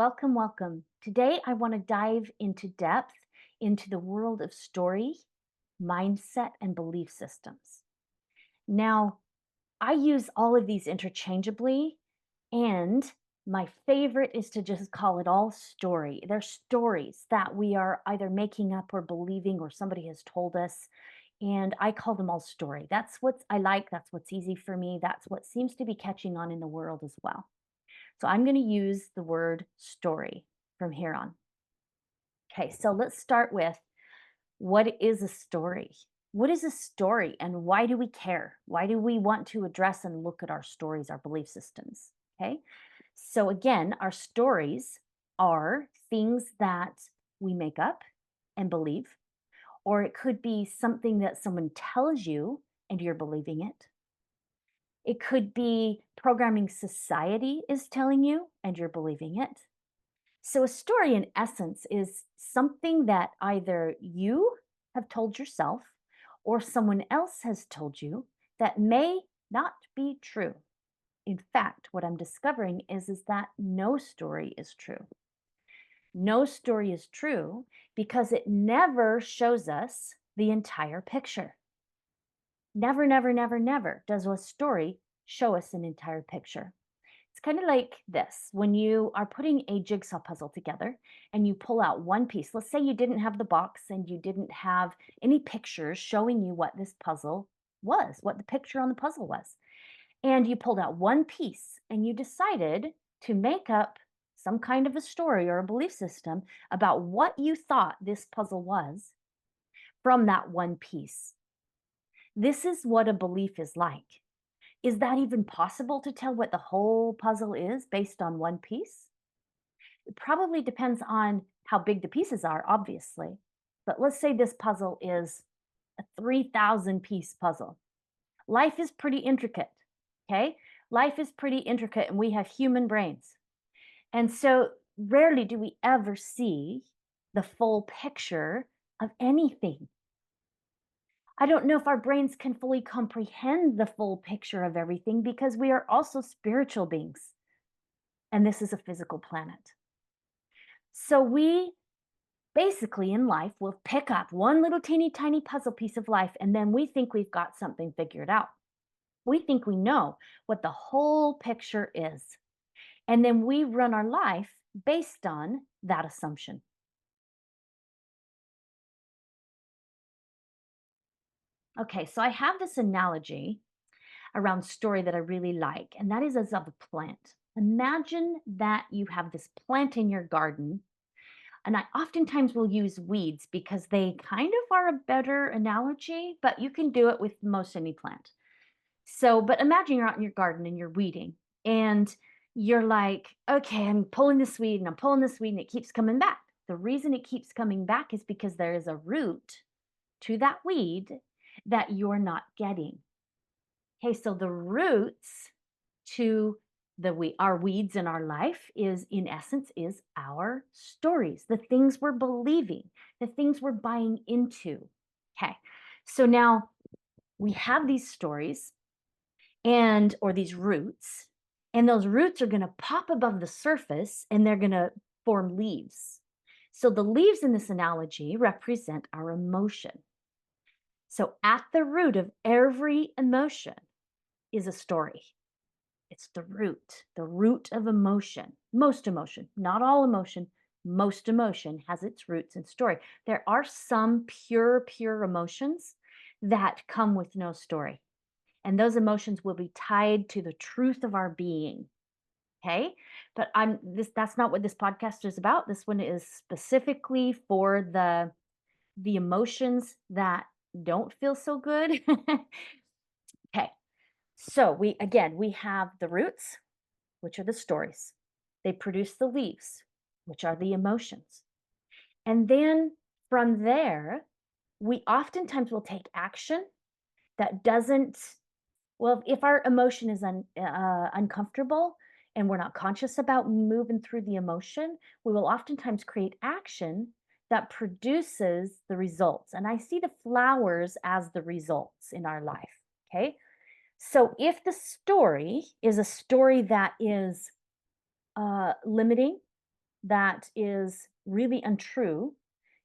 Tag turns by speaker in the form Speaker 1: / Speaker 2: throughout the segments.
Speaker 1: Welcome, welcome. Today, I want to dive into depth into the world of story, mindset, and belief systems. Now, I use all of these interchangeably, and my favorite is to just call it all story. They're stories that we are either making up or believing, or somebody has told us. And I call them all story. That's what I like. That's what's easy for me. That's what seems to be catching on in the world as well. So I'm going to use the word story from here on. Okay, so let's start with what is a story? What is a story and why do we care? Why do we want to address and look at our stories, our belief systems? Okay, so again, our stories are things that we make up and believe, or it could be something that someone tells you and you're believing it. It could be programming society is telling you and you're believing it. So, a story in essence is something that either you have told yourself or someone else has told you that may not be true. In fact, what I'm discovering is that no story is true. No story is true because it never shows us the entire picture. Never, never, never, never does a story show us an entire picture. It's kind of like this when you are putting a jigsaw puzzle together and you pull out one piece. Let's say you didn't have the box and you didn't have any pictures showing you what this puzzle was, what the picture on the puzzle was. And you pulled out one piece and you decided to make up some kind of a story or a belief system about what you thought this puzzle was from that one piece. This is what a belief is like. Is that even possible to tell what the whole puzzle is based on one piece? It probably depends on how big the pieces are, obviously. But let's say this puzzle is a 3,000 piece puzzle. Life is pretty intricate, okay? Life is pretty intricate, and we have human brains. And so rarely do we ever see the full picture of anything. I don't know if our brains can fully comprehend the full picture of everything because we are also spiritual beings, and this is a physical planet. So we basically in life will pick up one little teeny tiny puzzle piece of life, and then we think we've got something figured out. We think we know what the whole picture is. And then we run our life based on that assumption. Okay, so I have this analogy around story that I really like, and that is as of a plant. Imagine that you have this plant in your garden, and I oftentimes will use weeds because they kind of are a better analogy, but you can do it with most any plant. So, but imagine you're out in your garden and you're weeding, and you're like, okay, I'm pulling this weed and I'm pulling this weed, and it keeps coming back. The reason it keeps coming back is because there is a root to that weed that you're not getting. Okay, so the roots to our weeds in our life is in essence is our stories, the things we're believing, the things we're buying into. Okay. So now we have these stories and or these roots, and those roots are going to pop above the surface and they're going to form leaves. So the leaves in this analogy represent our emotion. So at the root of every emotion is a story. It's the root of emotion. Most emotion, not all emotion, most emotion has its roots in story. There are some pure, pure emotions that come with no story. And those emotions will be tied to the truth of our being. Okay. But that's not what this podcast is about. This one is specifically for the emotions that don't feel so good. Okay. So we have the roots, which are the stories. They produce the leaves, which are the emotions. And then from there, we oftentimes will take action that doesn't, well, if our emotion is uncomfortable and we're not conscious about moving through the emotion, we will oftentimes create action that produces the results. And I see the flowers as the results in our life. Okay. So if the story is a story that is limiting, that is really untrue,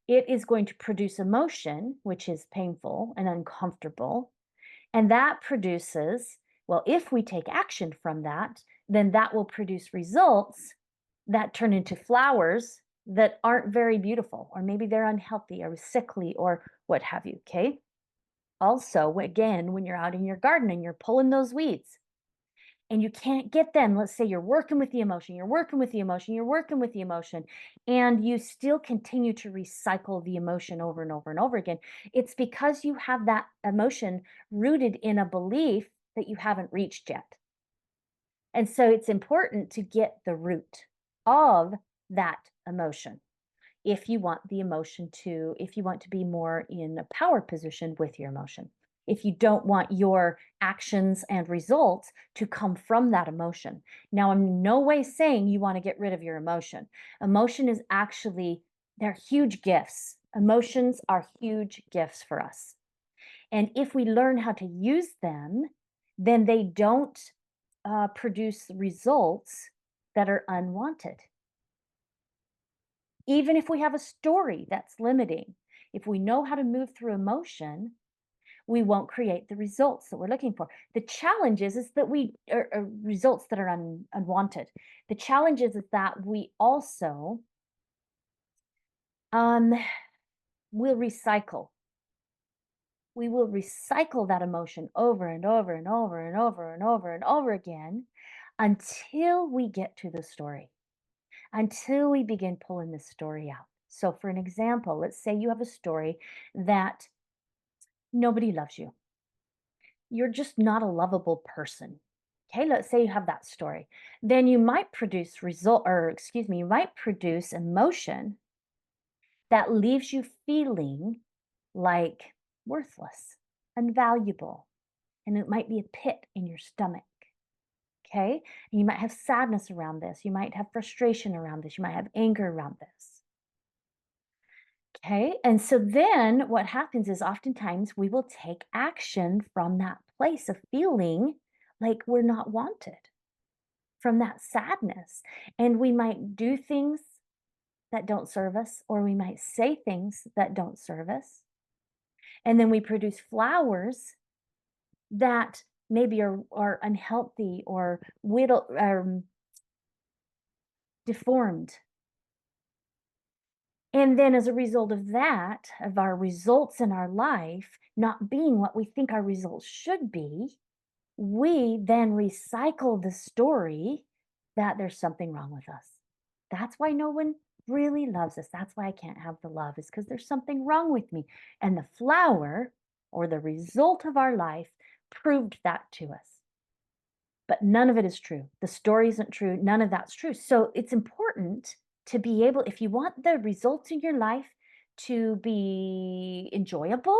Speaker 1: it is going to produce emotion, which is painful and uncomfortable. And that produces, well, if we take action from that, then that will produce results that turn into flowers that aren't very beautiful, or maybe they're unhealthy or sickly or what have you. Okay. Also, again, when you're out in your garden and you're pulling those weeds, and you can't get them. Let's say you're working with the emotion, you're working with the emotion, you're working with the emotion, and you still continue to recycle the emotion over and over and over again. It's because you have that emotion rooted in a belief that you haven't reached yet. And so it's important to get the root of that emotion if you want to be more in a power position with your emotion. If you don't want your actions and results to come from that emotion. Now, I'm in no way saying you want to get rid of your emotion. Emotion is actually, they're huge gifts. Emotions are huge gifts for us. And if we learn how to use them, then they don't produce results that are unwanted. Even if we have a story that's limiting, if we know how to move through emotion, we won't create the results that we're looking for. The challenge is that we are results that are unwanted. The challenge is that we also um, will recycle. We will recycle that emotion over and over and over and over and over and over again until we get to the story, until we begin pulling the story out. So, for an example, let's say you have a story that nobody loves you. You're just not a lovable person. Okay, let's say you have that story. Then you might produce you might produce emotion that leaves you feeling like worthless, unvaluable, and it might be a pit in your stomach. Okay, and you might have sadness around this. You might have frustration around this. You might have anger around this. Okay. And so then what happens is oftentimes we will take action from that place of feeling like we're not wanted, from that sadness. And we might do things that don't serve us, or we might say things that don't serve us. And then we produce flowers that maybe are unhealthy or deformed. And then as a result of that, of our results in our life not being what we think our results should be, we then recycle the story that there's something wrong with us. That's why no one really loves us. That's why I can't have the love, is because there's something wrong with me. And the flower or the result of our life proved that to us. But none of it is true. The story isn't true. None of that's true. So it's important to be able, if you want the results in your life to be enjoyable,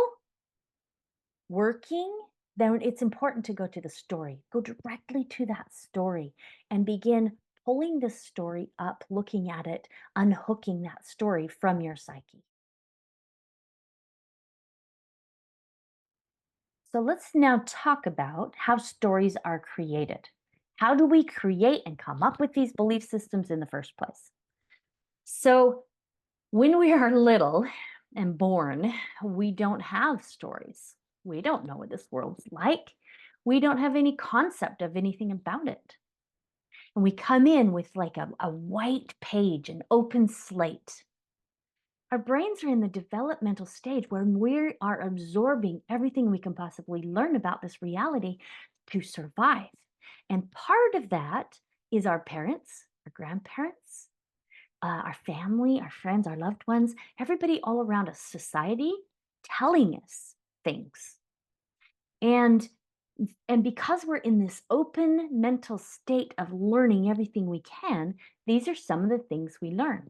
Speaker 1: working, then it's important to go to the story. Go directly to that story and begin pulling the story up, looking at it, unhooking that story from your psyche. So let's now talk about how stories are created. How do we create and come up with these belief systems in the first place? So, when we are little and born, we don't have stories. We don't know what this world's like. We don't have any concept of anything about it. And we come in with like a white page, an open slate. Our brains are in the developmental stage where we are absorbing everything we can possibly learn about this reality to survive. And part of that is our parents, our grandparents, our family, our friends, our loved ones, everybody all around us, society telling us things. And and because we're in this open mental state of learning everything we can, these are some of the things we learn.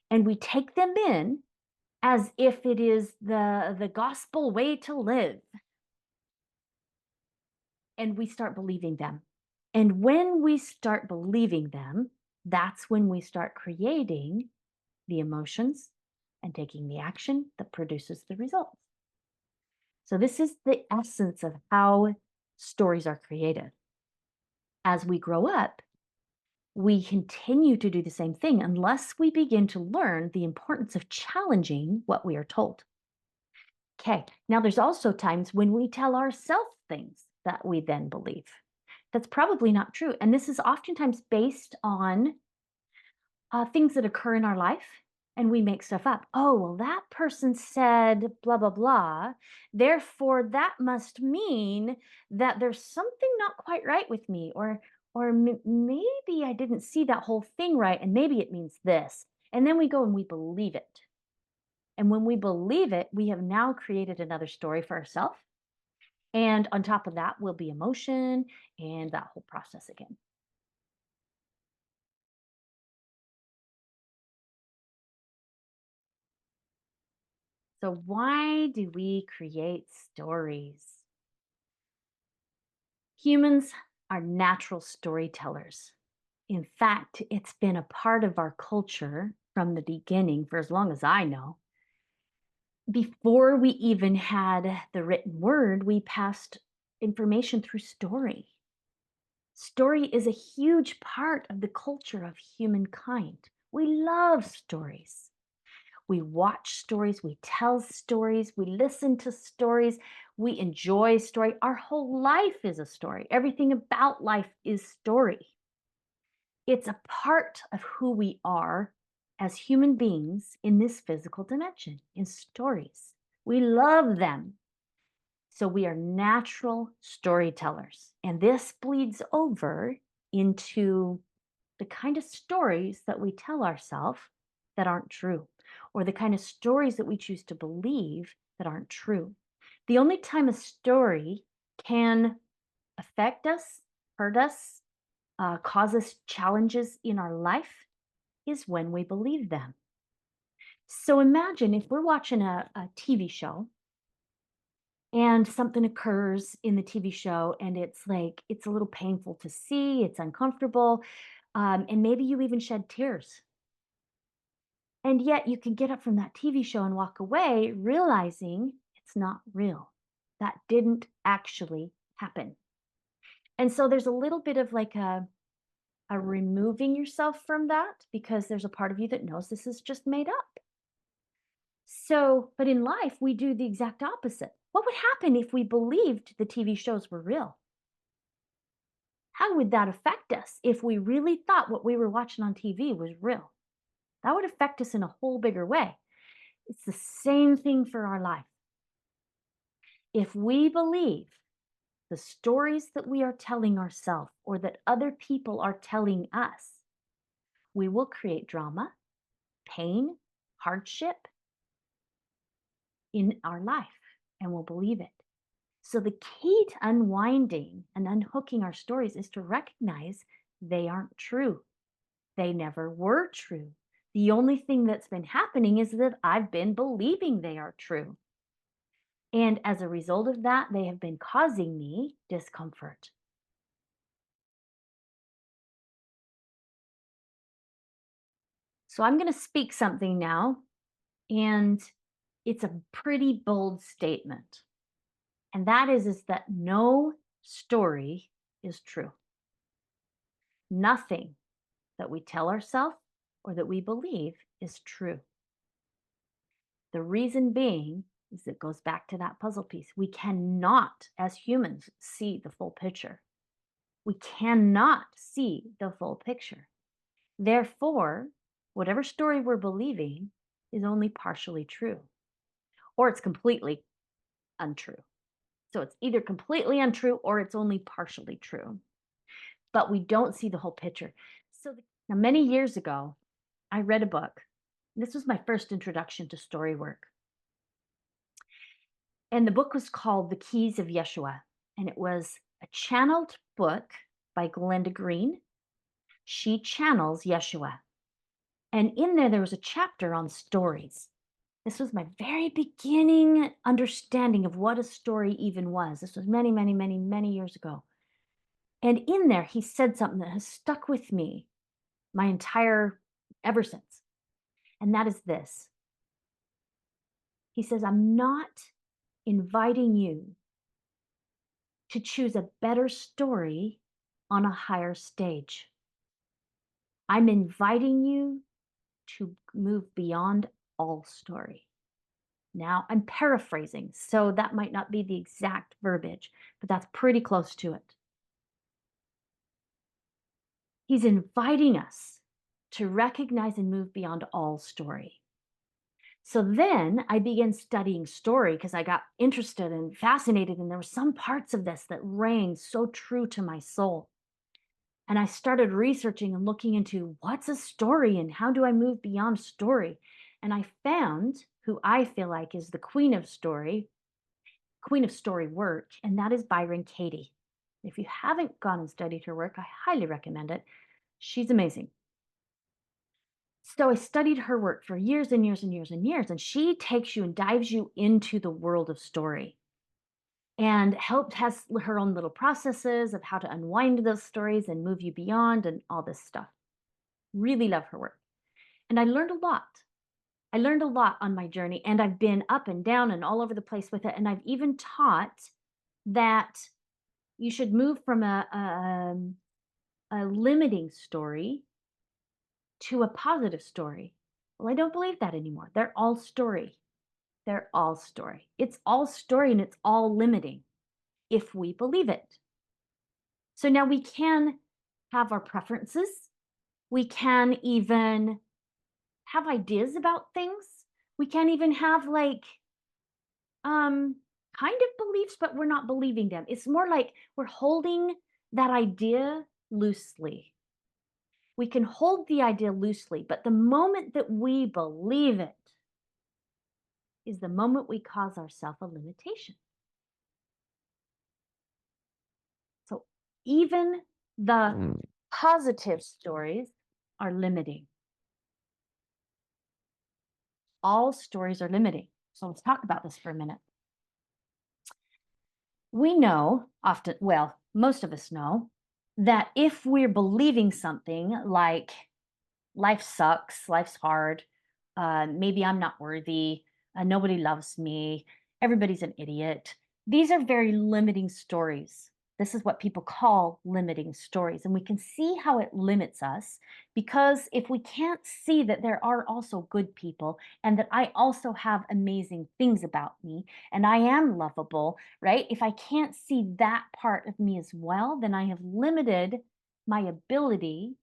Speaker 1: And we take them in as if it is the gospel way to live, and we start believing them. And when we start believing them, that's when we start creating the emotions and taking the action that produces the results. So this is the essence of how stories are created. As we grow up, We continue to do the same thing unless we begin to learn the importance of challenging what we are told. Okay, now there's also times when we tell ourselves things that we then believe. That's probably not true. And this is oftentimes based on things that occur in our life, and we make stuff up. Oh, well, that person said blah, blah, blah. Therefore, that must mean that there's something not quite right with me, or maybe I didn't see that whole thing right, and maybe it means this. And then we go and we believe it. And when we believe it, we have now created another story for ourselves. And on top of that will be emotion and that whole process again. So, why do we create stories? Humans are natural storytellers. In fact, it's been a part of our culture from the beginning for as long as I know. Before we even had the written word, we passed information through story. Story is a huge part of the culture of humankind. We love stories. We watch stories, we tell stories, we listen to stories, we enjoy story. Our whole life is a story. Everything about life is story. It's a part of who we are as human beings in this physical dimension, in stories. We love them. So we are natural storytellers. And this bleeds over into the kind of stories that we tell ourselves that aren't true, or the kind of stories that we choose to believe that aren't true. The only time a story can affect us, hurt us, cause us challenges in our life is when we believe them. So imagine if we're watching a TV show and something occurs in the TV show and it's like, it's a little painful to see, it's uncomfortable, and maybe you even shed tears. And yet you can get up from that TV show and walk away realizing it's not real. That didn't actually happen. And so there's a little bit of like a removing yourself from that because there's a part of you that knows this is just made up. So, but in life, we do the exact opposite. What would happen if we believed the TV shows were real? How would that affect us if we really thought what we were watching on TV was real? That would affect us in a whole bigger way. It's the same thing for our life. If we believe the stories that we are telling ourselves or that other people are telling us, we will create drama, pain, hardship in our life and we'll believe it. So, the key to unwinding and unhooking our stories is to recognize they aren't true. They never were true. The only thing that's been happening is that I've been believing they are true. And as a result of that, they have been causing me discomfort. So I'm going to speak something now, and it's a pretty bold statement. And that is that no story is true. Nothing that we tell ourselves or that we believe is true. The reason being is it goes back to that puzzle piece. We cannot, as humans, see the full picture. We cannot see the full picture. Therefore, whatever story we're believing is only partially true, or it's completely untrue. So it's either completely untrue or it's only partially true, but we don't see the whole picture. Now, many years ago, I read a book. This was my first introduction to story work. And the book was called The Keys of Yeshua. And it was a channeled book by Glenda Green. She channels Yeshua. And in there was a chapter on stories. This was my very beginning understanding of what a story even was. This was many, many, many, many years ago. And in there, he said something that has stuck with me my entire ever since. And that is this. He says, I'm not inviting you to choose a better story on a higher stage. I'm inviting you to move beyond all story. Now, I'm paraphrasing, so that might not be the exact verbiage, but that's pretty close to it. He's inviting us to recognize and move beyond all story. So then I began studying story because I got interested and fascinated, and there were some parts of this that rang so true to my soul. And I started researching and looking into what's a story and how do I move beyond story. And I found who I feel like is the queen of story work, and that is Byron Katie. If you haven't gone and studied her work, I highly recommend it. She's amazing. So I studied her work for years and years and years and years, and she takes you and dives you into the world of story and has her own little processes of how to unwind those stories and move you beyond and all this stuff. Really love her work. And I learned a lot. I learned a lot on my journey, and I've been up and down and all over the place with it. And I've even taught that you should move from a limiting story to a positive story. Well, I don't believe that anymore. They're all story. They're all story. It's all story and it's all limiting if we believe it. So now we can have our preferences. We can even have ideas about things. We can even have like kind of beliefs, but we're not believing them. It's more like we're holding that idea loosely. We can hold the idea loosely, but the moment that we believe it is the moment we cause ourselves a limitation. So even the positive stories are limiting. All stories are limiting. So let's talk about this for a minute. We know often, well, most of us know that if we're believing something like life sucks, life's hard, maybe I'm not worthy, nobody loves me, everybody's an idiot. These are very limiting stories. This is what people call limiting stories. And we can see how it limits us because if we can't see that there are also good people and that I also have amazing things about me and I am lovable, right? If I can't see that part of me as well, then I have limited my ability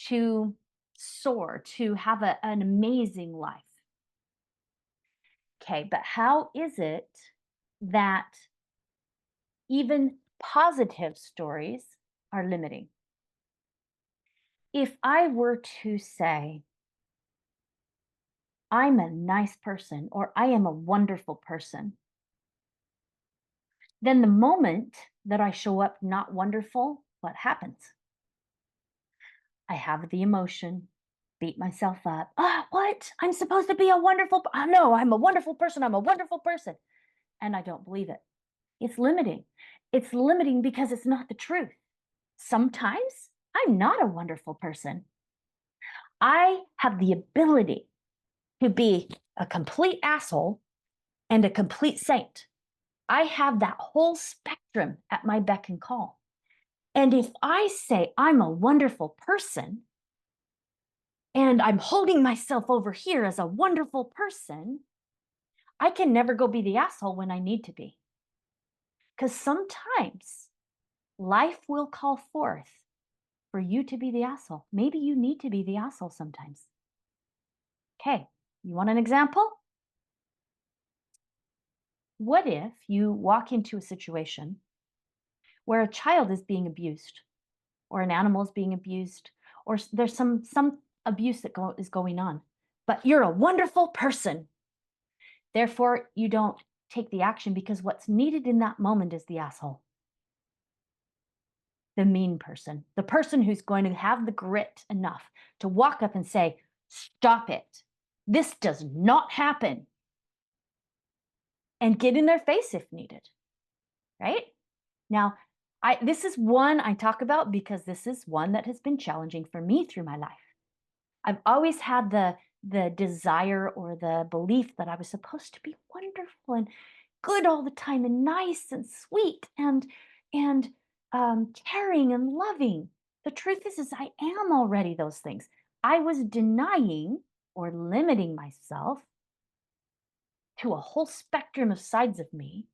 Speaker 1: to soar, to have an amazing life. Okay, but how is it that even positive stories are limiting? If I were to say, I'm a nice person or I am a wonderful person, then the moment that I show up not wonderful, what happens? I have the emotion, beat myself up. Ah, what? I'm supposed to be a wonderful, no, I'm a wonderful person. I'm a wonderful person. And I don't believe it. It's limiting. It's limiting because it's not the truth. Sometimes I'm not a wonderful person. I have the ability to be a complete asshole and a complete saint. I have that whole spectrum at my beck and call. And if I say I'm a wonderful person and I'm holding myself over here as a wonderful person, I can never go be the asshole when I need to be. Because sometimes life will call forth for you to be the asshole. Maybe you need to be the asshole sometimes. Okay, you want an example? What if you walk into a situation where a child is being abused, or an animal is being abused, or there's some abuse that is going on, but you're a wonderful person. Therefore, you don't take the action because what's needed in that moment is the asshole, the mean person, the person who's going to have the grit enough to walk up and say, stop it. This does not happen. And get in their face if needed, right? Now, this is one I talk about because this is one that has been challenging for me through my life. I've always had the desire or the belief that I was supposed to be wonderful and good all the time and nice and sweet and caring and loving. The truth is I am already those things. I was denying or limiting myself to a whole spectrum of sides of me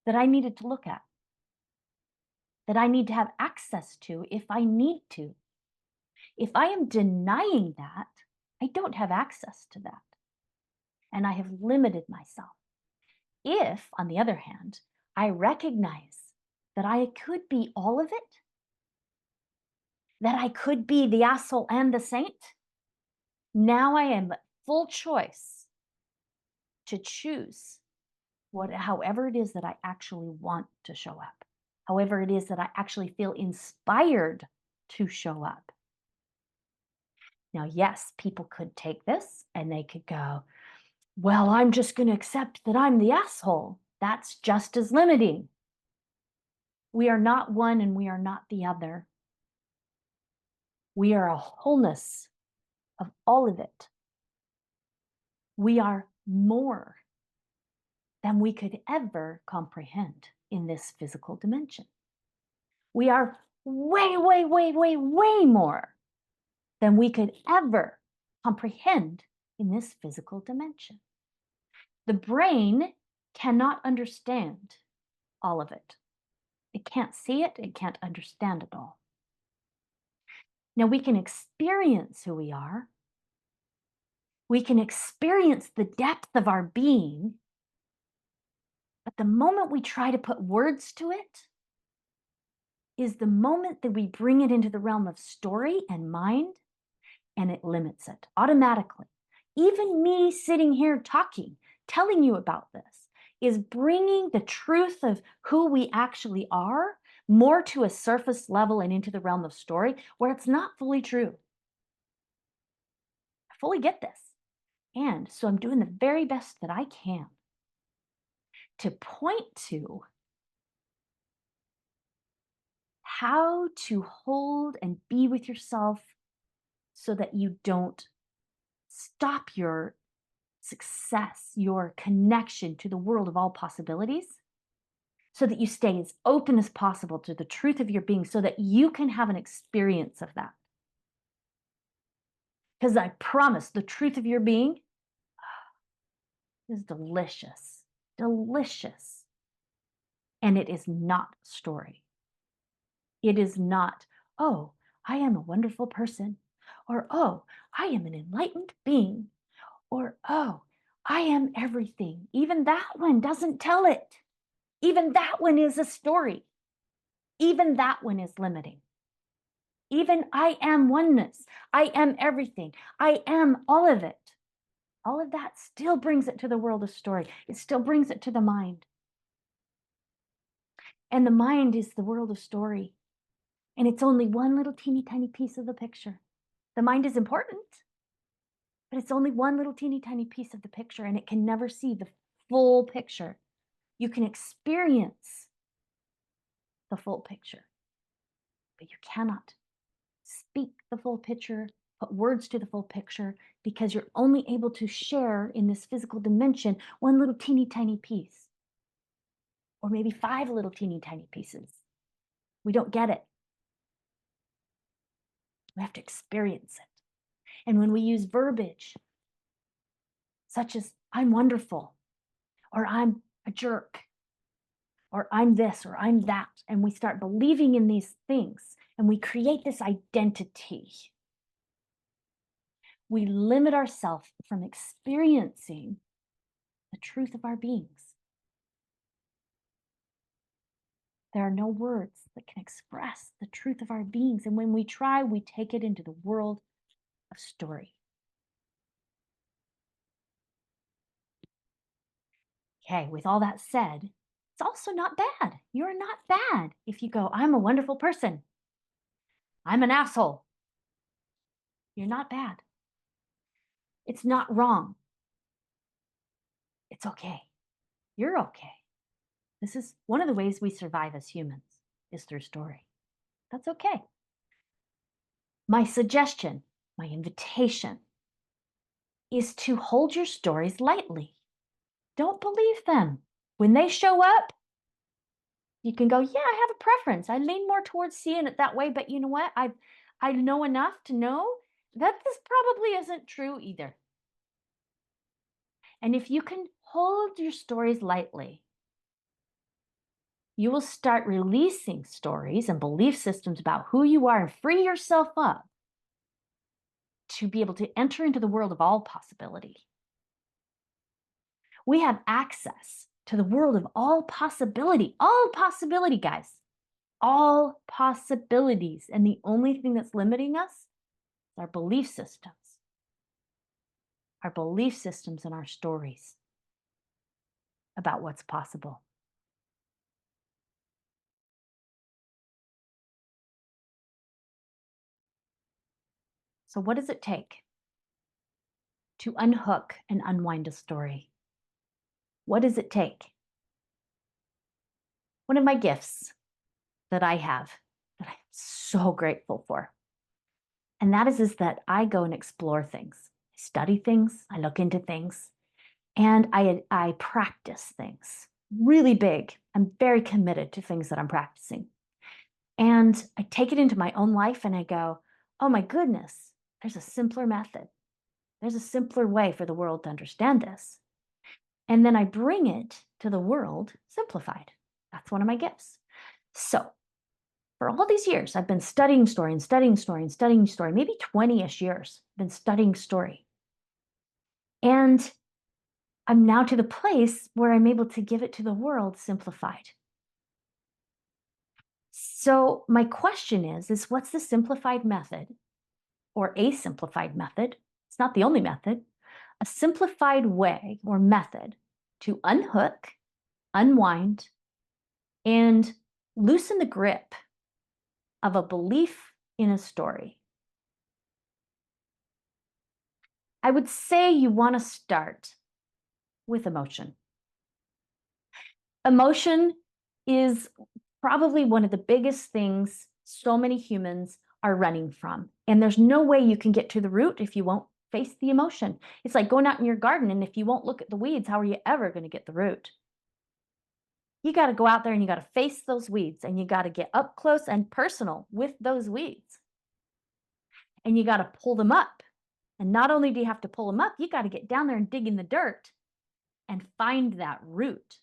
Speaker 1: that I needed to look at, that I need to have access to if I need to. If I am denying that, I don't have access to that. And I have limited myself. If, on the other hand, I recognize that I could be all of it, that I could be the asshole and the saint, now I am full choice to choose however it is that I actually want to show up, however it is that I actually feel inspired to show up. Now, yes, people could take this and they could go, well, I'm just going to accept that I'm the asshole. That's just as limiting. We are not one and we are not the other. We are a wholeness of all of it. We are more than we could ever comprehend in this physical dimension. We are way, way, way, way, way more than we could ever comprehend in this physical dimension. The brain cannot understand all of it. It can't see it, it can't understand it all. Now, we can experience who we are. We can experience the depth of our being. But the moment we try to put words to it is the moment that we bring it into the realm of story and mind, and it limits it automatically. Even me sitting here talking, telling you about this, is bringing the truth of who we actually are more to a surface level and into the realm of story where it's not fully true. I fully get this. And so I'm doing the very best that I can to point to how to hold and be with yourself so that you don't stop your success, your connection to the world of all possibilities, so that you stay as open as possible to the truth of your being so that you can have an experience of that. Because I promise the truth of your being is delicious, delicious. And it is not story. It is not, oh, I am a wonderful person, or oh, I am an enlightened being, or oh, I am everything. Even that one doesn't tell it. Even that one is a story. Even that one is limiting. Even I am oneness. I am everything. I am all of it. All of that still brings it to the world of story. It still brings it to the mind. And the mind is the world of story. And it's only one little teeny tiny piece of the picture. The mind is important, but it's only one little teeny tiny piece of the picture, and it can never see the full picture. You can experience the full picture, but you cannot speak the full picture, put words to the full picture, because you're only able to share in this physical dimension one little teeny tiny piece, or maybe 5 little teeny tiny pieces. We don't get it. We have to experience it. And when we use verbiage, such as I'm wonderful, or I'm a jerk, or I'm this, or I'm that, and we start believing in these things, and we create this identity, we limit ourselves from experiencing the truth of our beings. There are no words that can express the truth of our beings, and when we try, we take it into the world of story. Okay, with all that said, it's also not bad. You're not bad if you go, I'm a wonderful person. I'm an asshole. You're not bad. It's not wrong. It's okay. You're okay. This is one of the ways we survive as humans is through story. That's okay. My suggestion, my invitation is to hold your stories lightly. Don't believe them. When they show up, You can go, yeah, I have a preference. I lean more towards seeing it that way, but you know what? I know enough to know that this probably isn't true either. And if you can hold your stories lightly, you will start releasing stories and belief systems about who you are and free yourself up to be able to enter into the world of all possibility. We have access to the world of all possibility, guys, all possibilities. And the only thing that's limiting us is our belief systems and our stories about what's possible. So, what does it take to unhook and unwind a story? What does it take? One of my gifts that I have that I'm so grateful for, and that is that I go and explore things. I study things, I look into things, and I practice things really big. I'm very committed to things that I'm practicing. And I take it into my own life and I go, oh my goodness, there's a simpler method. There's a simpler way for the world to understand this. And then I bring it to the world simplified. That's one of my gifts. So for all these years, I've been studying story and studying story and studying story, maybe 20-ish years, been studying story. And I'm now to the place where I'm able to give it to the world simplified. So my question is what's the simplified method or a simplified method? It's not the only method, a simplified way or method to unhook, unwind, and loosen the grip of a belief in a story. I would say you want to start with emotion. Emotion is probably one of the biggest things so many humans are running from. And there's no way you can get to the root if you won't face the emotion. It's like going out in your garden, and if you won't look at the weeds, how are you ever going to get the root? You got to go out there and you got to face those weeds, and you got to get up close and personal with those weeds. And you got to pull them up. And not only do you have to pull them up, you got to get down there and dig in the dirt and find that root.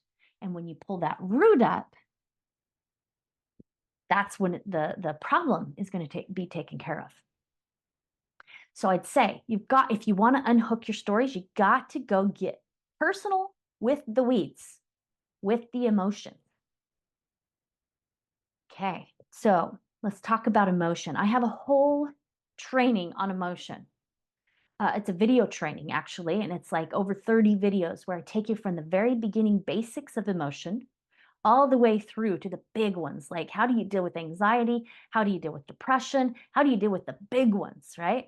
Speaker 1: And when you pull that root up, that's when the problem is going to be taken care of. So I'd say if you want to unhook your stories, you got to go get personal with the weeds, with the emotion. Okay, so let's talk about emotion. I have a whole training on emotion. It's a video training, actually, and it's like over 30 videos where I take you from the very beginning basics of emotion all the way through to the big ones, like how do you deal with anxiety? How do you deal with depression? How do you deal with the big ones, right?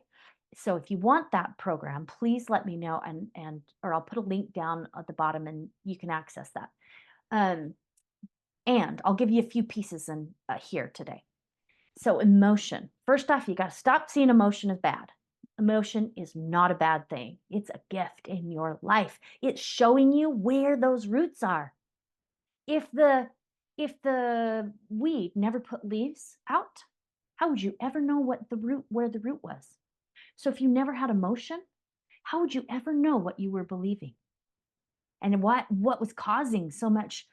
Speaker 1: So if you want that program, please let me know and or I'll put a link down at the bottom and you can access that. And I'll give you a few pieces in here today. So emotion. First off, you got to stop seeing emotion as bad. Emotion is not a bad thing. It's a gift in your life. It's showing you where those roots are. If the weed never put leaves out, how would you ever know where the root was? So if you never had emotion, how would you ever know what you were believing? And what was causing so much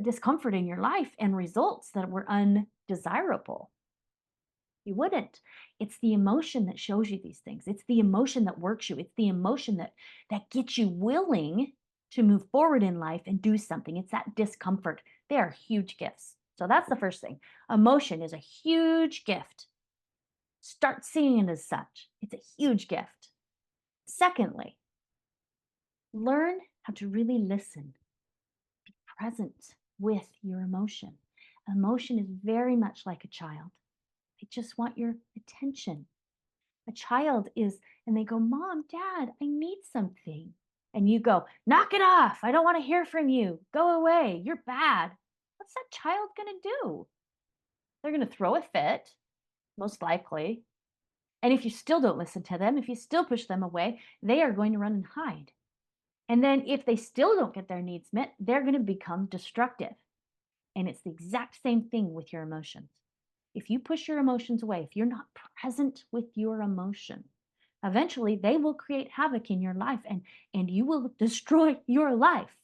Speaker 1: discomfort in your life and results that were undesirable? You wouldn't. It's the emotion that shows you these things. It's the emotion that works you. It's the emotion that gets you willing to move forward in life and do something. It's that discomfort. They are huge gifts. So that's the first thing. Emotion is a huge gift. Start seeing it as such. It's a huge gift. Secondly, learn how to really listen, be present with your emotion. Emotion is very much like a child. They just want your attention. A child is, and they go, Mom, Dad, I need something. And you go, knock it off. I don't want to hear from you. Go away. You're bad. What's that child going to do? They're going to throw a fit, most likely. And if you still don't listen to them, if you still push them away, they are going to run and hide. And then if they still don't get their needs met, they're going to become destructive. And it's the exact same thing with your emotions. If you push your emotions away, if you're not present with your emotion, eventually they will create havoc in your life and you will destroy your life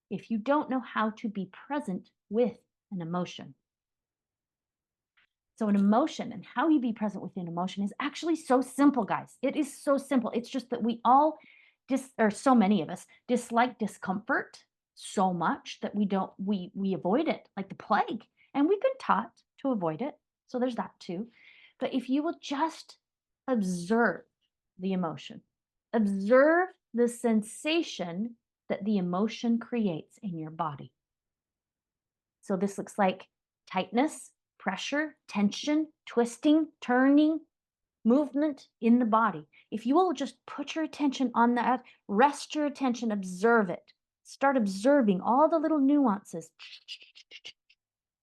Speaker 1: if you don't know how to be present with an emotion. So, an emotion and how you be present with an emotion is actually so simple, guys. It is so simple. It's just that we all or so many of us dislike discomfort so much that we avoid it like the plague. And we've been taught to avoid it. So there's that too. But if you will just observe the emotion, observe the sensation that the emotion creates in your body. So this looks like tightness, pressure, tension, twisting, turning, movement in the body. If you will just put your attention on that, rest your attention, observe it. Start observing all the little nuances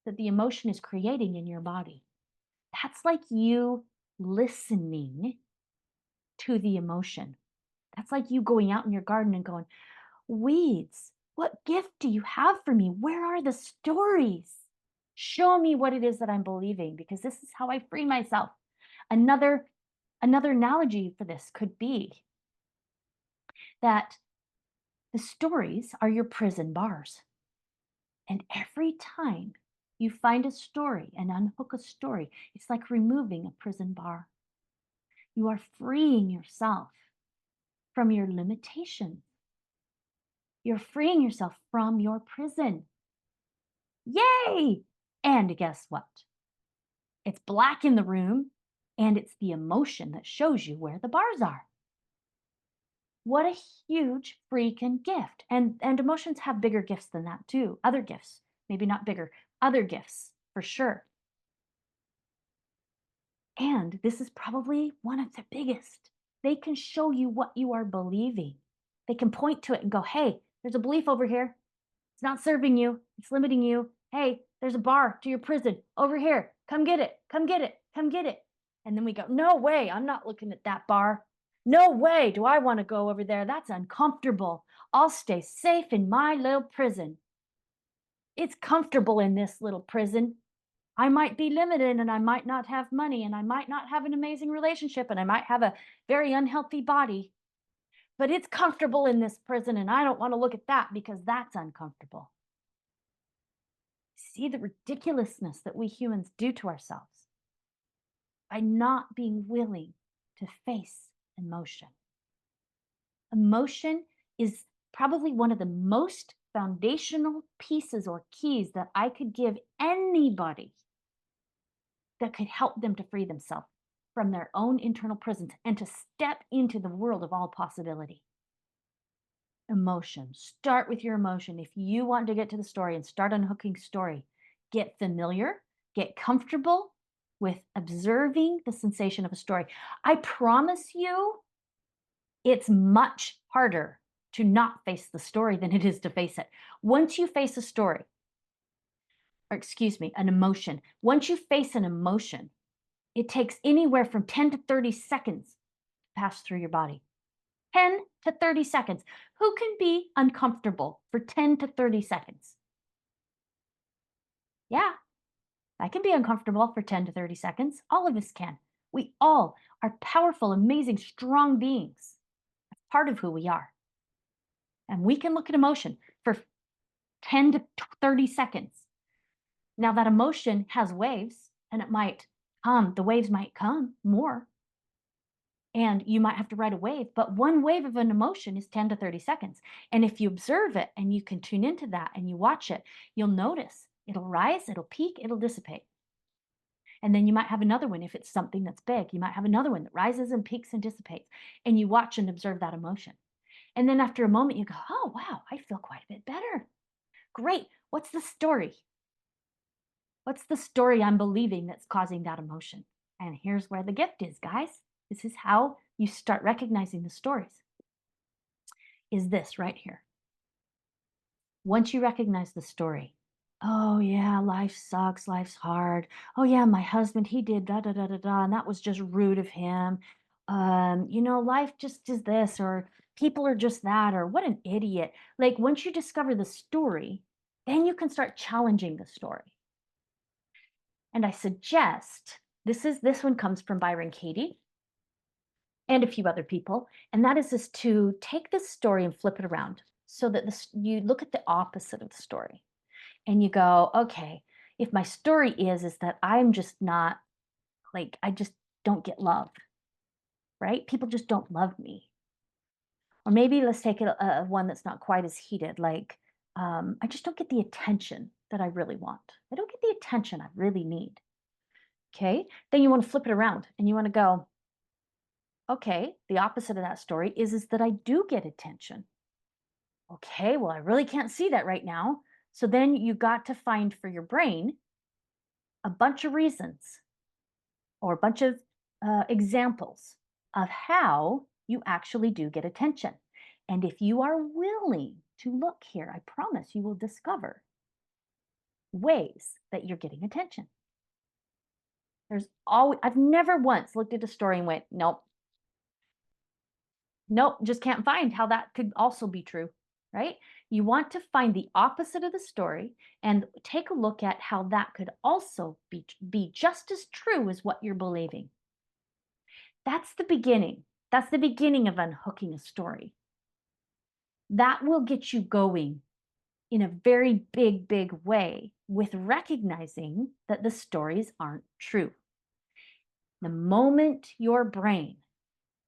Speaker 1: that the emotion is creating in your body. That's like you listening to the emotion. That's like you going out in your garden and going, weeds, what gift do you have for me? Where are the stories? Show me what it is that I'm believing because this is how I free myself. Another analogy for this could be that the stories are your prison bars. And every time you find a story and unhook a story, it's like removing a prison bar. You are freeing yourself from your limitations. You're freeing yourself from your prison. Yay! And guess what? It's black in the room, and it's the emotion that shows you where the bars are. What a huge freaking gift. And emotions have bigger gifts than that too. Other gifts, maybe not bigger, other gifts for sure. And this is probably one of the biggest. They can show you what you are believing. They can point to it and go, hey, there's a belief over here. It's not serving you, it's limiting you. Hey, there's a bar to your prison over here. Come get it. Come get it. Come get it. And then we go, no way, I'm not looking at that bar. No way do I want to go over there. That's uncomfortable. I'll stay safe in my little prison. It's comfortable in this little prison. I might be limited and I might not have money and I might not have an amazing relationship and I might have a very unhealthy body, but it's comfortable in this prison and I don't want to look at that because that's uncomfortable. See the ridiculousness that we humans do to ourselves by not being willing to face emotion. Emotion is probably one of the most foundational pieces or keys that I could give anybody that could help them to free themselves from their own internal prisons and to step into the world of all possibility. Emotion. Start with your emotion. If you want to get to the story and start unhooking story, get familiar, get comfortable with observing the sensation of a story. I promise you, it's much harder to not face the story than it is to face it. Once you face a story, or excuse me, an emotion, once you face an emotion, it takes anywhere from 10 to 30 seconds to pass through your body. 10 to 30 seconds. Who can be uncomfortable for 10 to 30 seconds? Yeah, I can be uncomfortable for 10 to 30 seconds. All of us can. We all are powerful, amazing, strong beings. That's part of who we are. And we can look at emotion for 10 to 30 seconds. Now, that emotion has waves, and it might come, the waves might come more. And you might have to ride a wave, but one wave of an emotion is 10 to 30 seconds. And if you observe it and you can tune into that and you watch it, you'll notice it'll rise, it'll peak, it'll dissipate. And then you might have another one if it's something that's big. You might have another one that rises and peaks and dissipates. And you watch and observe that emotion. And then after a moment, you go, oh, wow, I feel quite a bit better. Great. What's the story? What's the story I'm believing that's causing that emotion? And here's where the gift is, guys. This is how you start recognizing the stories. Is this right here. Once you recognize the story, oh yeah, life sucks, life's hard. Oh yeah, my husband, he did da da da da da, and that was just rude of him. Life just is this, or people are just that, or what an idiot. Like once you discover the story, Then you can start challenging the story. And I suggest this one comes from Byron Katie and a few other people, and that is this to take this story and flip it around so that you look at the opposite of the story and you go, okay, if my story is that I'm just not like I just don't get love, right? People just don't love me. Or maybe let's take it one that's not quite as heated, like I just don't get the attention that I really want. I don't get the attention I really need. Okay, then you want to flip it around and you want to go, okay, the opposite of that story is that I do get attention. Okay, well, I really can't see that right now. So then you got to find for your brain a bunch of reasons or a bunch of examples of how you actually do get attention. And if you are willing to look here, I promise you will discover ways that you're getting attention. There's always, I've never once looked at a story and went, nope, nope, just can't find how that could also be true, right? You want to find the opposite of the story and take a look at how that could also be just as true as what you're believing. That's the beginning. That's the beginning of unhooking a story. That will get you going in a very big, big way with recognizing that the stories aren't true. The moment your brain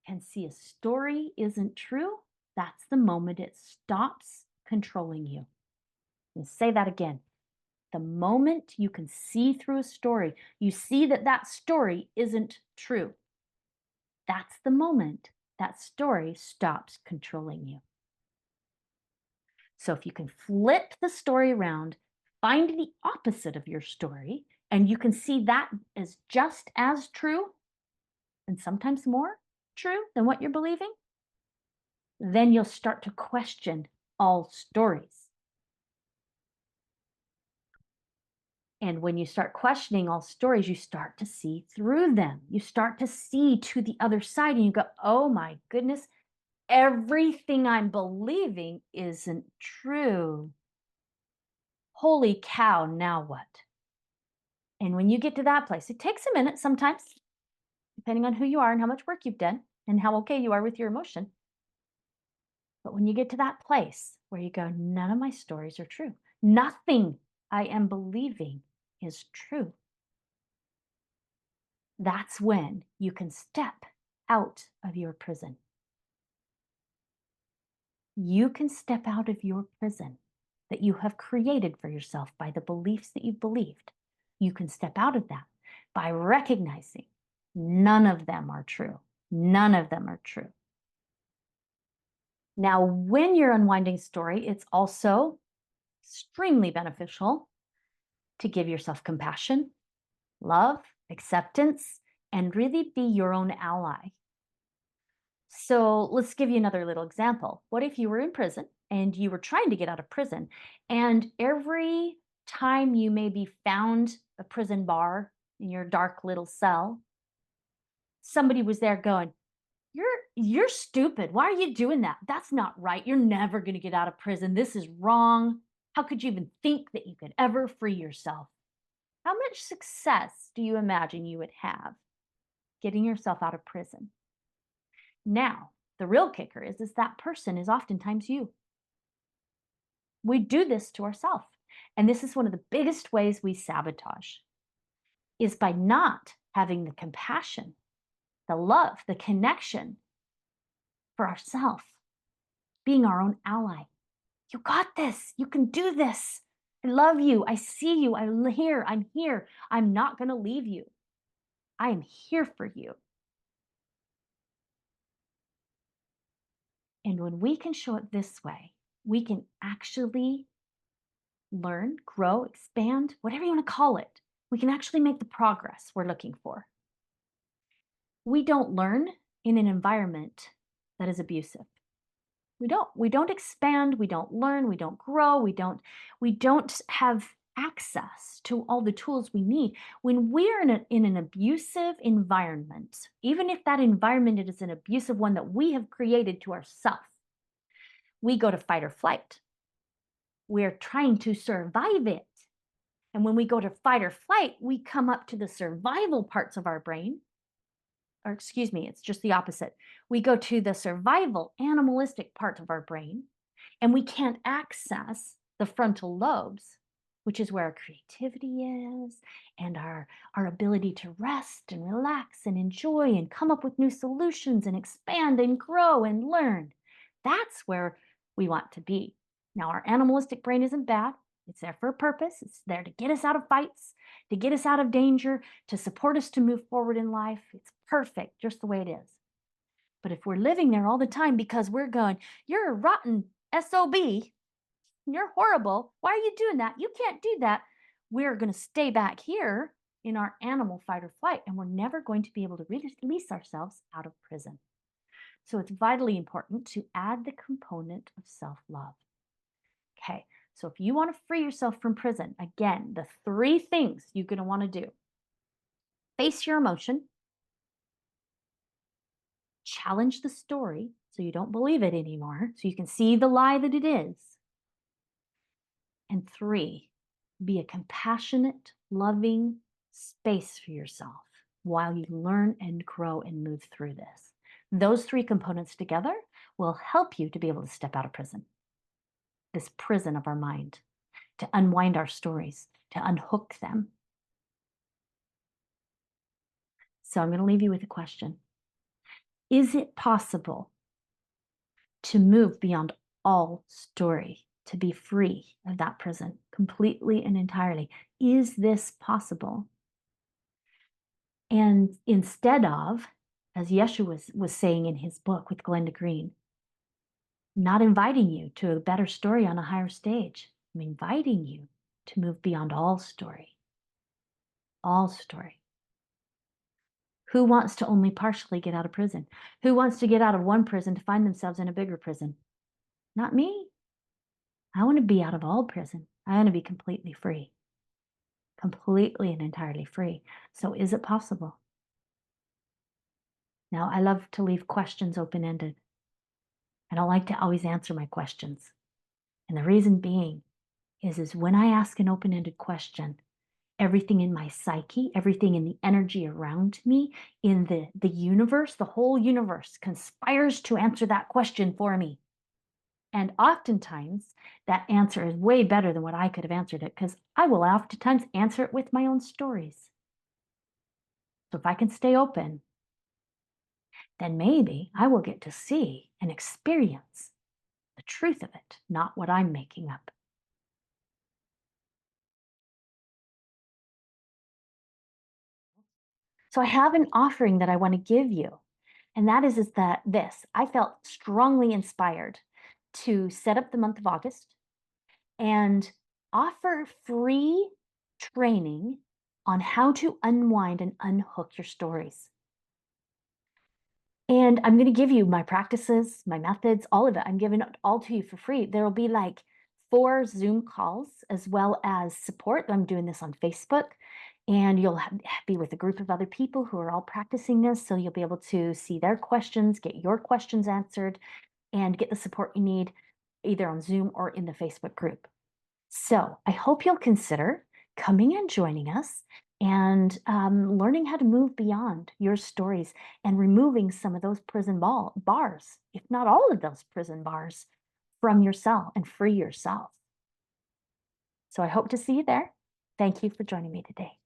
Speaker 1: can see a story isn't true, that's the moment it stops controlling you. And say that again. The moment you can see through a story, you see that that story isn't true. That's the moment that story stops controlling you. So if you can flip the story around, find the opposite of your story, and you can see that as just as true and sometimes more true than what you're believing, then you'll start to question all stories. And when you start questioning all stories, you start to see through them. You start to see to the other side and you go, oh my goodness, everything I'm believing isn't true. Holy cow, now what? And when you get to that place, it takes a minute sometimes, depending on who you are and how much work you've done and how okay you are with your emotion. But when you get to that place where you go, none of my stories are true, nothing I am believing is true, that's when you can step out of your prison. You can step out of your prison that you have created for yourself by the beliefs that you've believed. You can step out of that by recognizing none of them are true. None of them are true. Now, when you're unwinding story, it's also extremely beneficial to give yourself compassion, love, acceptance, and really be your own ally. So let's give you another little example. What if you were in prison and you were trying to get out of prison, and every time you maybe found a prison bar in your dark little cell, somebody was there going, you're stupid. Why are you doing that? That's not right. You're never going to get out of prison. This is wrong. How could you even think that you could ever free yourself? How much success do you imagine you would have getting yourself out of prison? Now, the real kicker is that person is oftentimes you. We do this to ourselves. And this is one of the biggest ways we sabotage is by not having the compassion, the love, the connection for ourselves, being our own ally. You got this. You can do this. I love you. I see you. I'm here. I'm here. I'm not going to leave you. I am here for you. And when we can show it this way, we can actually learn, grow, expand, whatever you want to call it. We can actually make the progress we're looking for. We don't learn in an environment that is abusive. We don't expand, we don't learn, we don't grow, we don't have access to all the tools we need. When we're in an abusive environment, even if that environment is an abusive one that we have created to ourselves, we go to fight or flight. we're trying to survive it. And when we go to fight or flight, we come up to the survival parts of our brain, or excuse me, it's just the opposite. We go to the survival animalistic part of our brain, and we can't access the frontal lobes, which is where our creativity is and our ability to rest and relax and enjoy and come up with new solutions and expand and grow and learn. That's where we want to be. Now, our animalistic brain isn't bad. It's there for a purpose. It's there to get us out of fights, to get us out of danger, to support us to move forward in life. It's perfect just the way it is. But if we're living there all the time because we're going, you're a rotten SOB, you're horrible. Why are you doing that? You can't do that. We're going to stay back here in our animal fight or flight, and we're never going to be able to release ourselves out of prison. So it's vitally important to add the component of self-love. Okay, so if you want to free yourself from prison, again, the 3 things you're going to want to do: face your emotion, challenge the story so you don't believe it anymore, so you can see the lie that it is. And 3, be a compassionate, loving space for yourself while you learn and grow and move through this. Those 3 components together will help you to be able to step out of prison, this prison of our mind, to unwind our stories, to unhook them. So I'm going to leave you with a question. Is it possible to move beyond all story, to be free of that prison completely and entirely? Is this possible? And instead of, as Yeshua was saying in his book with Glenda Green, not inviting you to a better story on a higher stage, I'm inviting you to move beyond all story. All story. Who wants to only partially get out of prison? Who wants to get out of one prison to find themselves in a bigger prison? Not me. I want to be out of all prison. I want to be completely free. Completely and entirely free. So is it possible? Now, I love to leave questions open-ended. I don't like to always answer my questions. And the reason being is when I ask an open-ended question, everything in my psyche, everything in the energy around me, in the universe, the whole universe conspires to answer that question for me. And oftentimes that answer is way better than what I could have answered it, because I will oftentimes answer it with my own stories. So if I can stay open, then maybe I will get to see and experience the truth of it, not what I'm making up. So I have an offering that I want to give you. And that is that I felt strongly inspired to set up the month of August and offer free training on how to unwind and unhook your stories. And I'm going to give you my practices, my methods, all of it. I'm giving it all to you for free. There'll be like 4 Zoom calls as well as support. I'm doing this on Facebook, and you'll be with a group of other people who are all practicing this. So you'll be able to see their questions, get your questions answered, and get the support you need either on Zoom or in the Facebook group. So I hope you'll consider coming and joining us and learning how to move beyond your stories and removing some of those prison bars, if not all of those prison bars, from yourself and free yourself. So I hope to see you there. Thank you for joining me today.